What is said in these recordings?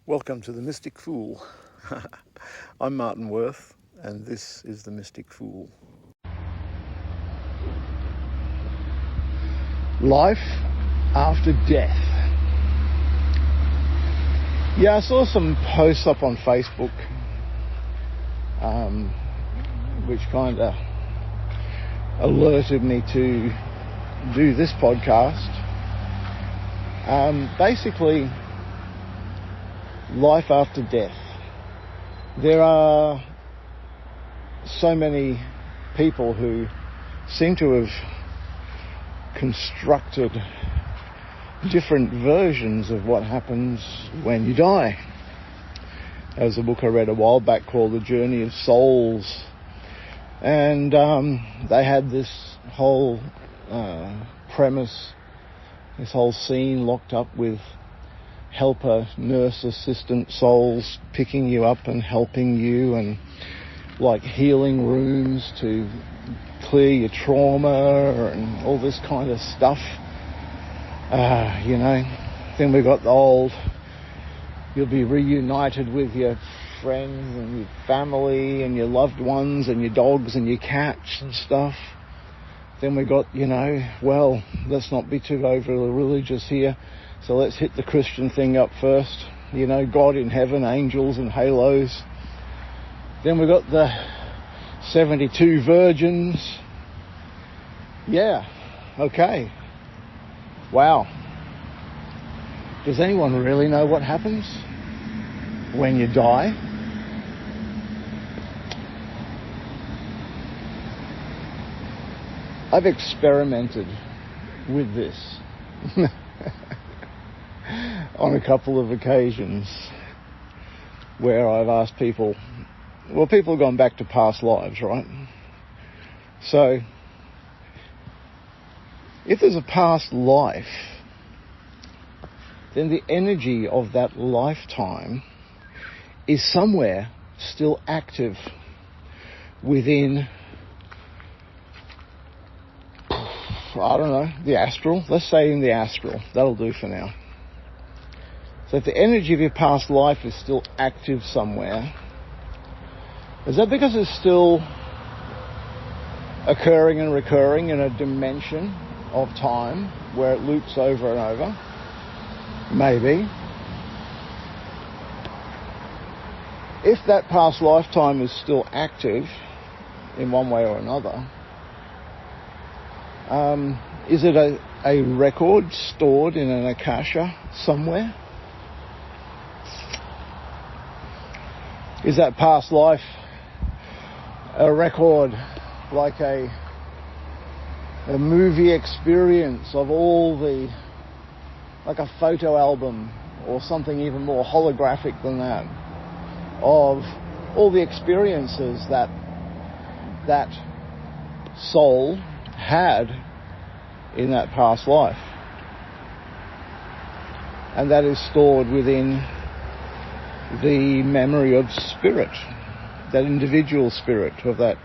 Welcome to the Mystic Fool. I'm Martin Worth, and this is the Mystic Fool. Life after death. Yeah, I saw some posts up on Facebook, which kind of alerted me to do this podcast. Basically, life after death. There are so many people who seem to have constructed different versions of what happens when you die. There was a book I read a while back called The Journey of Souls, and they had this whole premise, this whole scene locked up with helper, nurse, assistant souls picking you up and helping you, and like healing rooms to clear your trauma and all this kind of stuff. Then we got the old, you'll be reunited with your friends and your family and your loved ones and your dogs and your cats and stuff. Then we got, well, let's not be too overly religious here, so let's hit the Christian thing up first. God in heaven, angels and halos. Then we got the 72 virgins. Yeah, okay. Wow. Does anyone really know what happens when you die? I've experimented with this on a couple of occasions where I've asked people, people have gone back to past lives, right? So, if there's a past life, then the energy of that lifetime is somewhere still active within, I don't know, the astral. Let's say in the astral. That'll do for now. So if the energy of your past life is still active somewhere, is that because it's still occurring and recurring in a dimension of time where it loops over and over? Maybe. If that past lifetime is still active in one way or another, is it a record stored in an Akasha somewhere? Is that past life a record, like a movie experience of all the, like a photo album or something even more holographic than that, of all the experiences that soul had in that past life, and that is stored within the memory of spirit, that individual spirit of that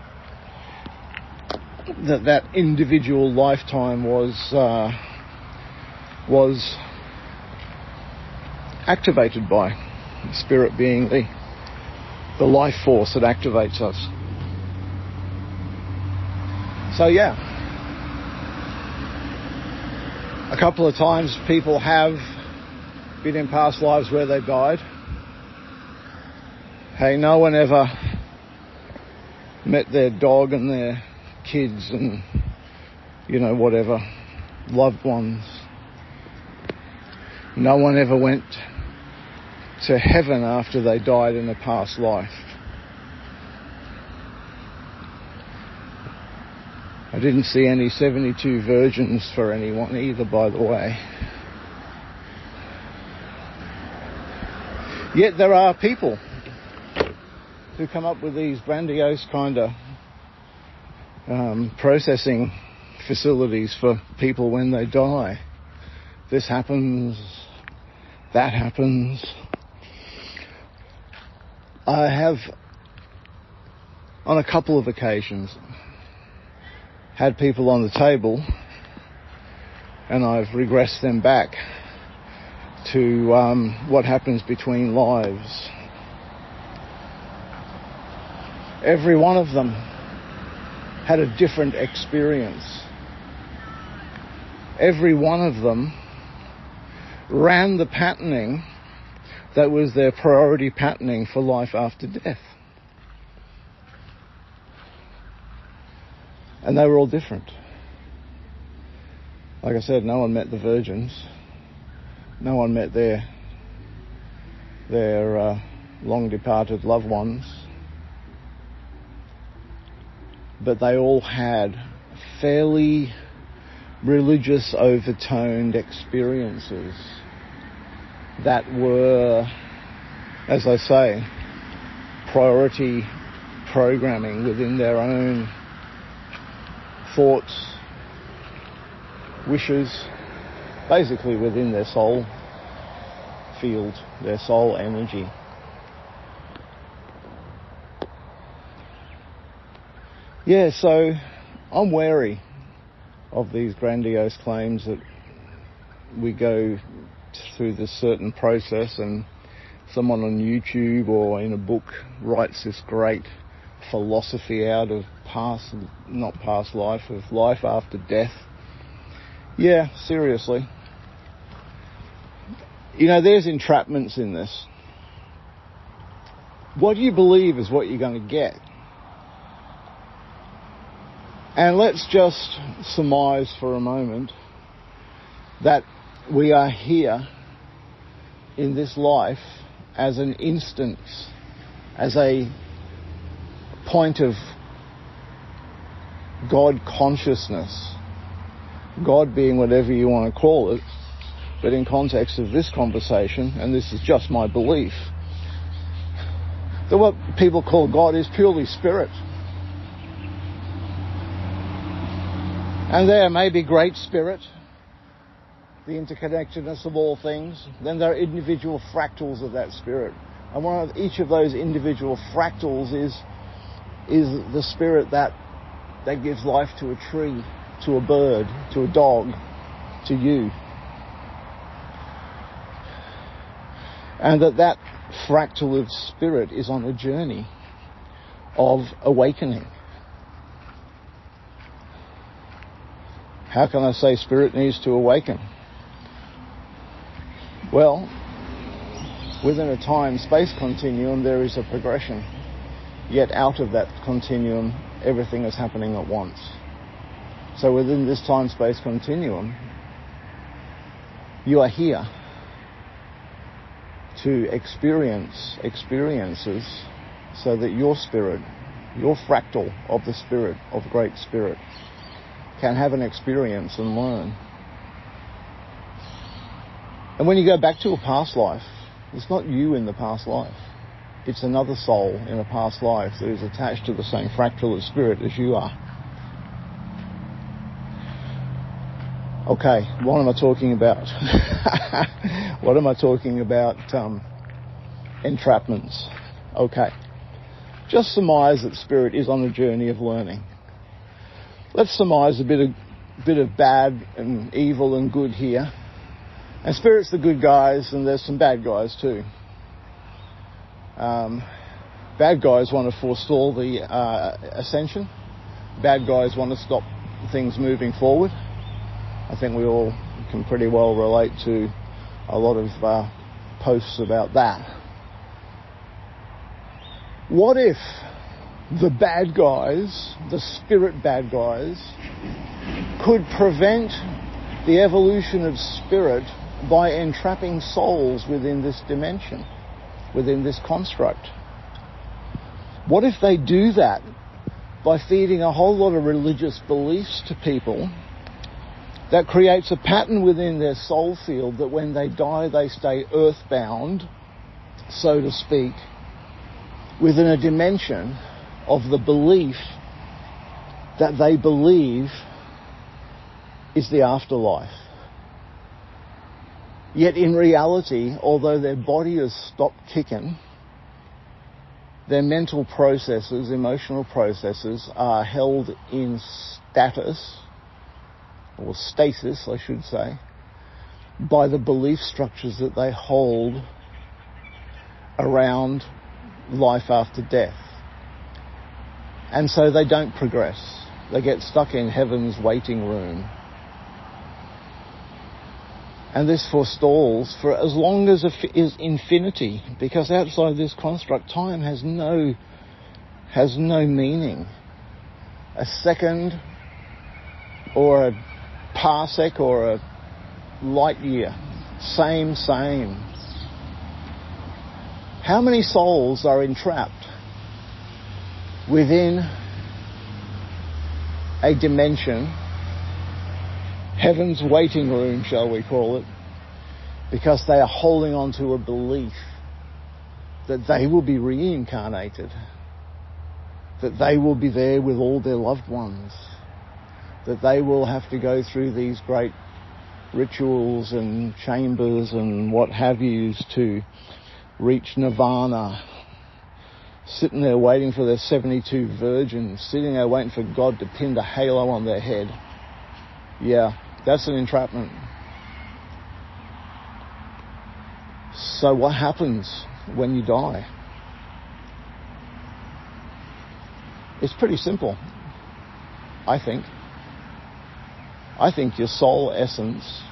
individual lifetime was activated by spirit, being the life force that activates us. So yeah, a couple of times people have been in past lives where they died. Hey, no one ever met their dog and their kids and, whatever, loved ones. No one ever went to heaven after they died in a past life. I didn't see any 72 virgins for anyone either, by the way. Yet there are people who come up with these grandiose kind of processing facilities for people when they die. This happens, that happens. I have, on a couple of occasions, had people on the table, and I've regressed them back to what happens between lives. Every one of them had a different experience. Every one of them ran the patterning that was their priority patterning for life after death. And they were all different. Like I said, no one met the virgins. No one met their long departed loved ones. But they all had fairly religious overtoned experiences that were, as I say, priority programming within their own thoughts, wishes, basically within their soul field, their soul energy. Yeah, so I'm wary of these grandiose claims that we go through this certain process and someone on YouTube or in a book writes this great philosophy out of life after death. Yeah, seriously. You know, there's entrapments in this. What you believe is what you're going to get. And let's just surmise for a moment that we are here in this life as an instance, as a point of God consciousness, God being whatever you want to call it, but in context of this conversation, and this is just my belief, that what people call God is purely spirit. And there may be great spirit, the interconnectedness of all things. Then there are individual fractals of that spirit. And one of each of those individual fractals is the spirit that gives life to a tree, to a bird, to a dog, to you. And that fractal of spirit is on a journey of awakening. How can I say spirit needs to awaken? Well, within a time-space continuum there is a progression. Yet out of that continuum, everything is happening at once. So within this time-space continuum, you are here to experience experiences so that your spirit, your fractal of the spirit, of great spirit, can have an experience and learn. And when you go back to a past life, it's not you in the past life. It's another soul in a past life that is attached to the same fractal of spirit as you are. Okay, what am I talking about? What am I talking about? Entrapments. Okay. Just surmise that spirit is on a journey of learning. Let's surmise a bit of bad and evil and good here. And spirit's the good guys, and there's some bad guys too. Bad guys want to forestall the ascension. Bad guys want to stop things moving forward. I think we all can pretty well relate to a lot of posts about that. What if the bad guys, the spirit bad guys, could prevent the evolution of spirit by entrapping souls within this dimension, within this construct? What if they do that by feeding a whole lot of religious beliefs to people that creates a pattern within their soul field that when they die they stay earthbound, so to speak, within a dimension of the belief that they believe is the afterlife. Yet in reality, although their body has stopped kicking, their mental processes, emotional processes are held in status, or stasis I should say, by the belief structures that they hold around life after death. And so they don't progress. They get stuck in heaven's waiting room. And this forestalls for as long as is infinity, because outside this construct, time has no meaning. A second or a parsec or a light year, same. How many souls are entrapped within a dimension, heaven's waiting room, shall we call it, because they are holding on to a belief that they will be reincarnated, that they will be there with all their loved ones, that they will have to go through these great rituals and chambers and what have yous to reach nirvana, sitting there waiting for their 72 virgins, sitting there waiting for God to pin the halo on their head. Yeah, that's an entrapment. So what happens when you die? It's pretty simple, I think. I think your soul essence,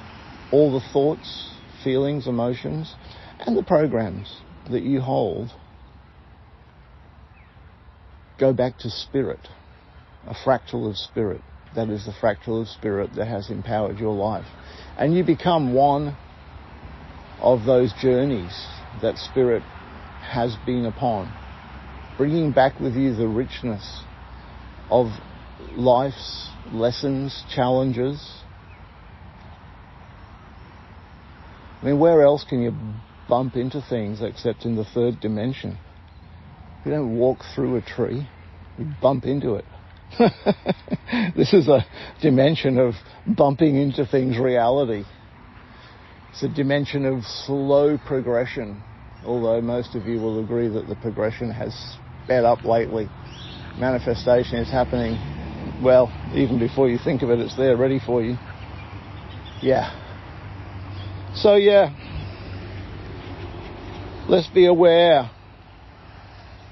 all the thoughts, feelings, emotions, and the programs that you hold go back to spirit, a fractal of spirit. That is the fractal of spirit that has empowered your life. And you become one of those journeys that spirit has been upon, bringing back with you the richness of life's lessons, challenges. I mean, where else can you bump into things except in the third dimension? You don't walk through a tree, you bump into it. This is a dimension of bumping into things reality. It's a dimension of slow progression, although most of you will agree that the progression has sped up lately. Manifestation is happening, well, even before you think of it, it's there ready for you. Yeah. So yeah, let's be aware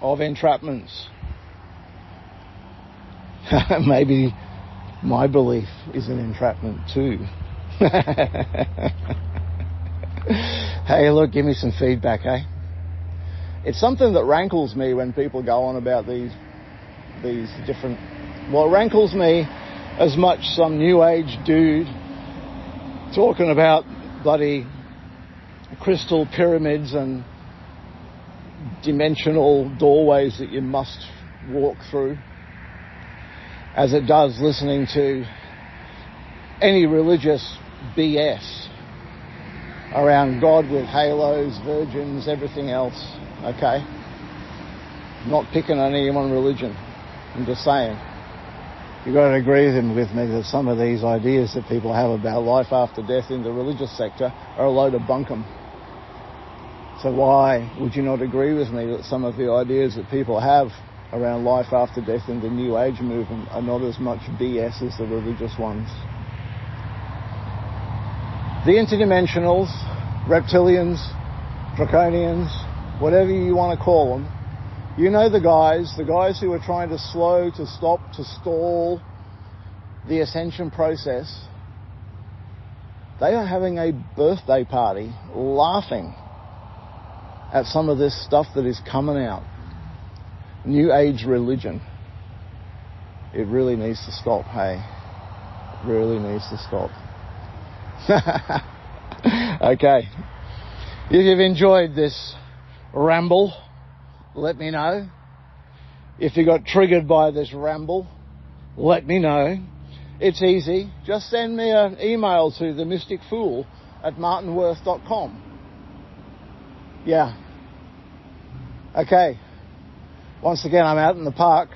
of entrapments. Maybe my belief is an entrapment too. Hey, look, give me some feedback, eh? It's something that rankles me when people go on about these different... Well, it rankles me as much some new age dude talking about bloody crystal pyramids and dimensional doorways that you must walk through, as it does listening to any religious BS around God with halos, virgins, everything else, okay? I'm not picking on any one religion. I'm just saying, you've got to agree with me that some of these ideas that people have about life after death in the religious sector are a load of bunkum. So why would you not agree with me that some of the ideas that people have around life after death in the New Age movement are not as much BS as the religious ones? The interdimensionals, reptilians, draconians, whatever you want to call them, you know the guys who are trying to slow, to stop, to stall the ascension process, they are having a birthday party laughing at some of this stuff that is coming out. New Age religion. It really needs to stop, hey? It really needs to stop. Okay. If you've enjoyed this ramble, let me know. If you got triggered by this ramble, let me know. It's easy. Just send me an email to themysticfool@martinworth.com. Yeah. Okay. Once again, I'm out in the park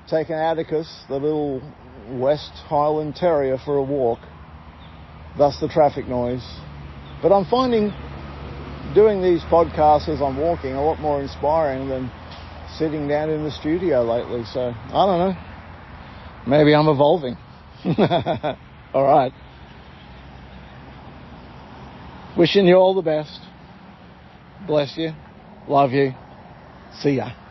taking Atticus, the little West Highland Terrier, for a walk. Thus the traffic noise. But I'm finding doing these podcasts as I'm walking a lot more inspiring than sitting down in the studio lately. So, I don't know. Maybe I'm evolving. All right. Wishing you all the best. Bless you. Love you. See ya.